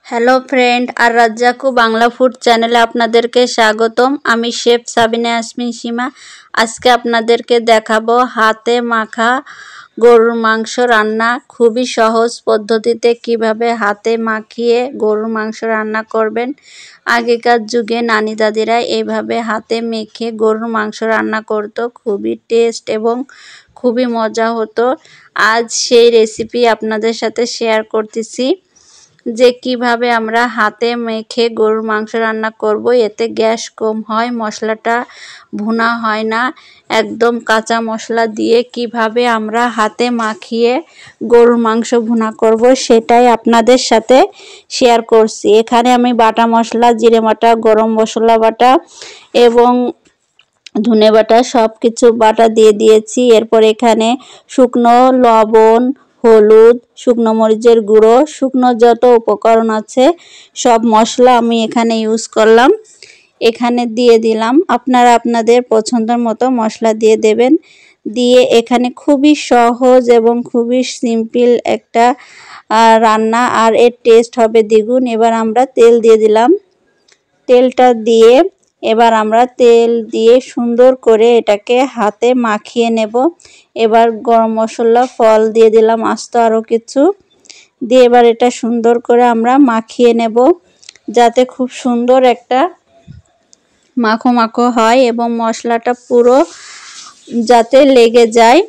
Hello friend, আর রাজ্জাকু Bangla food চ্যানেলে আপনাদেরকে স্বাগতম। আমি শেফ সাবিনা ইয়াসমিন সীমা। আজকে আপনাদেরকে দেখাবো হাতে মাখা গরুর মাংস রান্না। খুবই সহজ পদ্ধতিতে কিভাবে হাতে মাখিয়ে গরুর মাংস রান্না করবেন। আগেকার যুগে নানি দাদিরা এইভাবে হাতে মেখে গরুর মাংস রান্না করতো। খুবই টেস্ট এবং খুবই মজা হতো। আজ সেই রেসিপি আপনাদের সাথে শেয়ার করতেছি যে কিভাবে আমরা হাতে মেখে গরুর মাংস রান্না করব। এতে গ্যাস কম হয়, মশলাটা ভুনা হয় না। একদম কাঁচা মশলা দিয়ে কিভাবে আমরা হাতে মাখিয়ে গরুর মাংস ভুনা করব সেটাই আপনাদের সাথে শেয়ার করছি। এখানে আমি বাটা মশলা, জিরে বাটা, গরম মশলা বাটা এবং ধনে বাটা সব কিছু বাটা দিয়ে দিয়েছি। এরপর এখানে শুকনো লবণ, হলুদ, শুকনো মরিচের গুঁড়ো, শুকনো যত উপকরণ আছে সব মশলা আমি এখানে ইউজ করলাম। এখানে দিয়ে দিলাম, আপনারা আপনাদের পছন্দের মতো মশলা দিয়ে দেবেন। দিয়ে এখানে খুবই সহজ এবং খুবই সিম্পল একটা রান্না, আর এর টেস্ট হবে দ্বিগুণ। এবার আমরা তেল দিয়ে দিলাম। তেলটা দিয়ে এবার আমরা তেল দিয়ে সুন্দর করে এটাকে হাতে মাখিয়ে নেব। এবার গরম মশলা, ফল দিয়ে দিলাম, আস্ত আরও কিছু দিয়ে এবার এটা সুন্দর করে আমরা মাখিয়ে নেব, যাতে খুব সুন্দর একটা মাখো মাখো হয় এবং মশলাটা পুরো যাতে লেগে যায়।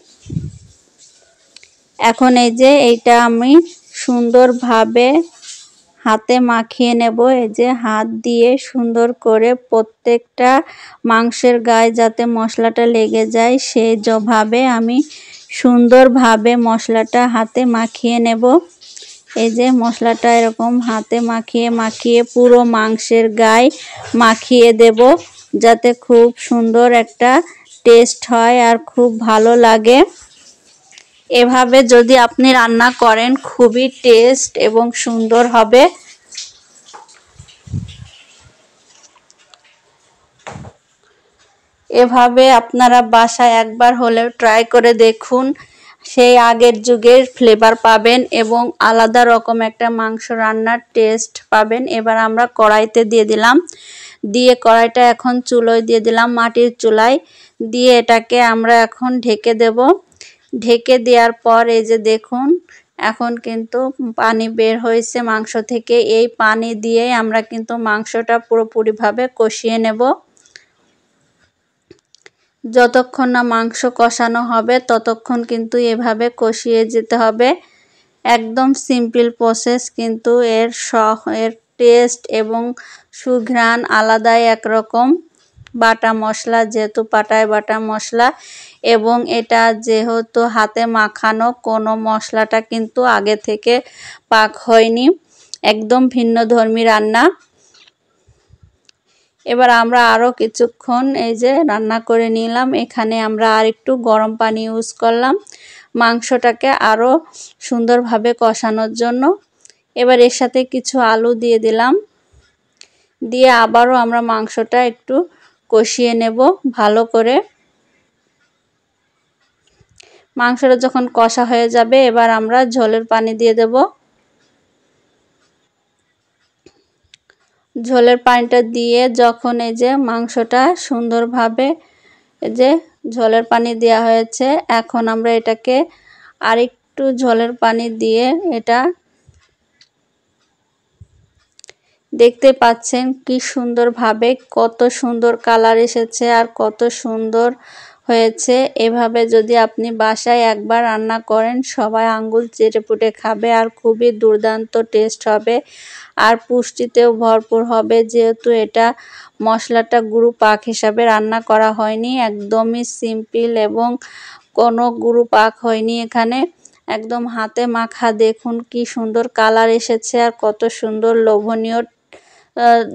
এখন এই যে এইটা আমি সুন্দরভাবে হাতে মাখিয়ে নেব। এই যে হাত দিয়ে সুন্দর করে প্রত্যেকটা মাংসের গায়ে যাতে মশলাটা লেগে যায় সেইভাবে আমি সুন্দরভাবে মশলাটা হাতে মাখিয়ে নেব। এই যে মশলাটা এরকম হাতে মাখিয়ে মাখিয়ে পুরো মাংসের গায়ে মাখিয়ে দেব, যাতে খুব সুন্দর একটা টেস্ট হয় আর খুব ভালো লাগে। এভাবে যদি আপনি রান্না করেন খুবই টেস্ট এবং সুন্দর হবে। এভাবে আপনারা বাসায় একবার হলেও ট্রাই করে দেখুন, সেই আগের যুগের ফ্লেভার পাবেন এবং আলাদা রকম একটা মাংস রান্নার টেস্ট পাবেন। এবার আমরা কড়াইতে দিয়ে দিলাম, দিয়ে কড়াইটা এখন চুলোয় দিয়ে দিলাম, মাটির চুলায় দিয়ে এটাকে আমরা এখন ঢেকে দেব। ঢেকে দেওয়ার পর এই যে দেখুন এখন কিন্তু পানি বের হয়েছে মাংস থেকে। এই পানি দিয়ে আমরা কিন্তু মাংসটা পুরোপুরিভাবে কষিয়ে নেব। যতক্ষণ না মাংস কষানো হবে ততক্ষণ কিন্তু এভাবে কষিয়ে যেতে হবে। একদম সিম্পল প্রসেস, কিন্তু এর টেস্ট এবং সুঘ্রাণ আলাদাই একরকম। বাটা মশলা, যেহেতু পাটায় বাটা মশলা এবং এটা যেহেতু হাতে মাখানো, কোনো মশলাটা কিন্তু আগে থেকে পাক হয়নি, একদম ভিন্নধর্মী রান্না। এবার আমরা আরও কিছুক্ষণ এই যে রান্না করে নিলাম। এখানে আমরা আর একটু গরম পানি ইউজ করলাম মাংসটাকে আরও সুন্দরভাবে কষানোর জন্য। এবার এর সাথে কিছু আলু দিয়ে দিলাম, দিয়ে আবারও আমরা মাংসটা একটু কষিয়ে নেব ভালো করে। মাংসটা যখন কষা হয়ে যাবে এবার আমরা ঝোলের পানি দিয়ে দেব। ঝোলের পানিটা দিয়ে যখন এই যে মাংসটা সুন্দরভাবে এই যে ঝোলের পানি দেওয়া হয়েছে, এখন আমরা এটাকে আরেকটু ঝোলের পানি দিয়ে এটা দেখতে পাচ্ছেন কি সুন্দরভাবে কত সুন্দর কালার এসেছে আর কত সুন্দর হয়েছে। এভাবে যদি আপনি বাসায় একবার রান্না করেন সবাই আঙ্গুল চেটেপুটে খাবে আর খুবই দুর্দান্ত টেস্ট হবে আর পুষ্টিতেও ভরপুর হবে। যেহেতু এটা মশলাটা গুঁড়ো পাক হিসাবে রান্না করা হয়নি, একদমই সিম্পল এবং কোনো গুঁড়ো পাক হয়নি এখানে, একদম হাতে মাখা। দেখুন কি সুন্দর কালার এসেছে আর কত সুন্দর লোভনীয়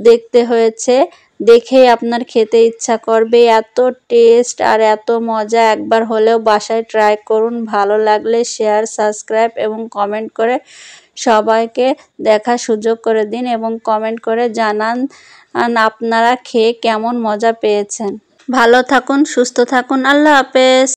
দেখতে হয়েছে। দেখেই আপনার খেতে ইচ্ছা করবে, এত টেস্ট আর এত মজা। একবার হলেও বাসায় ট্রাই করুন। ভালো লাগলে শেয়ার, সাবস্ক্রাইব এবং কমেন্ট করে সবাইকে দেখার সুযোগ করে দিন এবং কমেন্ট করে জানান আপনারা খেয়ে কেমন মজা পেয়েছেন। ভালো থাকুন, সুস্থ থাকুন, আল্লাহ হাফেজ।